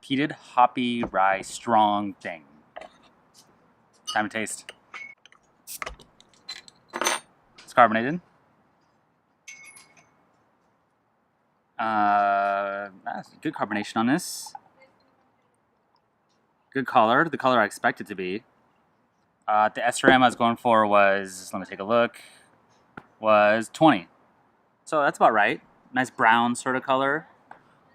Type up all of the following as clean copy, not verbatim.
Peated Hoppy Rye Strong thing. Time to taste. It's carbonated. Good carbonation on this. Good color, the color I expect it to be. The SRM I was going for was, let me take a look, was 20. So that's about right. Nice brown sort of color.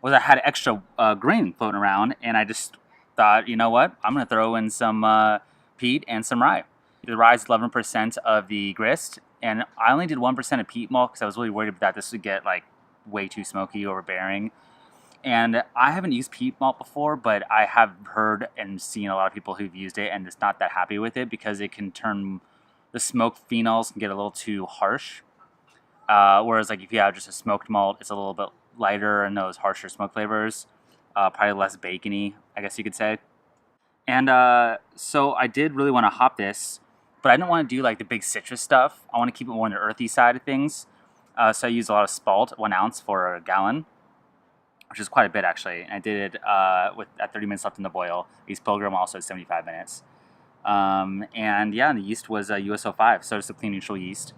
Was I had extra grain floating around, and I just thought, you know what? I'm going to throw in some peat and some rye. The rye is 11% of the grist, and I only did 1% of peat malt because I was really worried that this would get like way too smoky, overbearing. And I haven't used peat malt before, but I have heard and seen a lot of people who've used it and just not that happy with it because it can turn the smoke phenols can get a little too harsh. Whereas like if you have just a smoked malt, it's a little bit lighter and those harsher smoke flavors, probably less bacony, I guess you could say. And so I did really want to hop this, but I didn't want to do like the big citrus stuff. I want to keep it more on the earthy side of things. So I used a lot of spalt, 1 ounce for a gallon, which is quite a bit actually. And I did it at 30 minutes left in the boil. East Pilgrim also at 75 minutes. And yeah, the yeast was USO5, so it's a clean neutral yeast.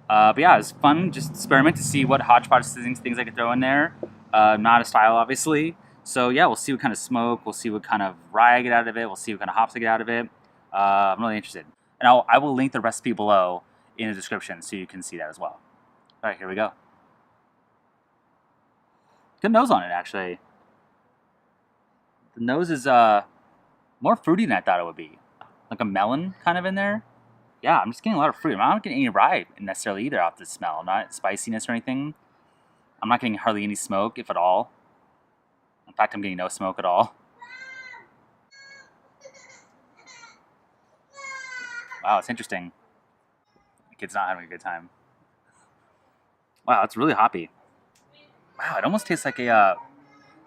But yeah, it was fun, just experiment to see what hodgepodge things I could throw in there. Not a style, obviously. So yeah, we'll see what kind of smoke, we'll see what kind of rye I get out of it, we'll see what kind of hops I get out of it. I'm really interested. And I will link the recipe below in the description so you can see that as well. All right, here we go. Good nose on it, actually. The nose is more fruity than I thought it would be. Like a melon kind of in there. Yeah, I'm just getting a lot of fruit. I'm not getting any rye necessarily either off this smell. Not spiciness or anything. I'm not getting hardly any smoke, if at all. In fact, I'm getting no smoke at all. Wow, it's interesting. The kid's not having a good time. Wow, it's really hoppy. Wow, it almost tastes like a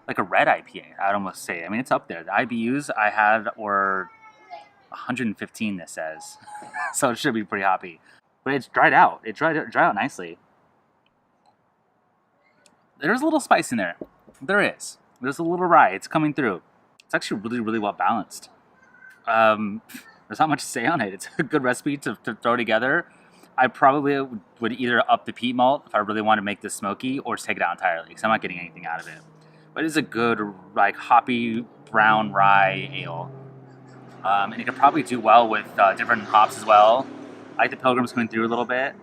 red IPA, I'd almost say. I mean, it's up there. The IBUs I had were 115, this says. So it should be pretty hoppy. But it's dried out. It dried out nicely. There's a little spice in there. There is. There's a little rye. It's coming through. It's actually really, really well balanced. There's not much to say on it. It's a good recipe to throw together. I probably would either up the peat malt if I really want to make this smoky, or just take it out entirely because I'm not getting anything out of it. But it's a good, like, hoppy brown rye ale. And it could probably do well with different hops as well. I like the Pilgrim's coming through a little bit,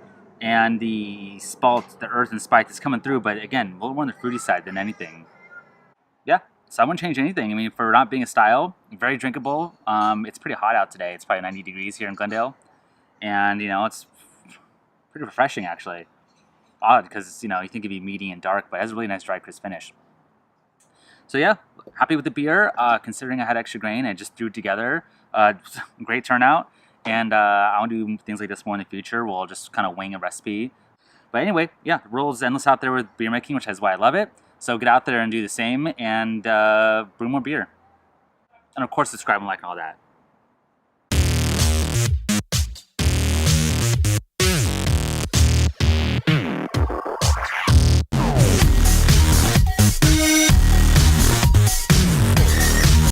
and the spalt, the earth and spice is coming through, but again, a little more on the fruity side than anything. Yeah, so I wouldn't change anything. I mean, for not being a style, very drinkable. It's pretty hot out today. It's probably 90 degrees here in Glendale. And, you know, it's pretty refreshing, actually. Odd, because, you know, you think it'd be meaty and dark, but it has a really nice dry, crisp finish. So yeah, happy with the beer, considering I had extra grain. I just threw it together. Great turnout. And I want to do things like this more in the future. We'll just kind of wing a recipe. But anyway, yeah, the world is endless out there with beer making, which is why I love it. So get out there and do the same and brew more beer. And of course, subscribe and like and all that.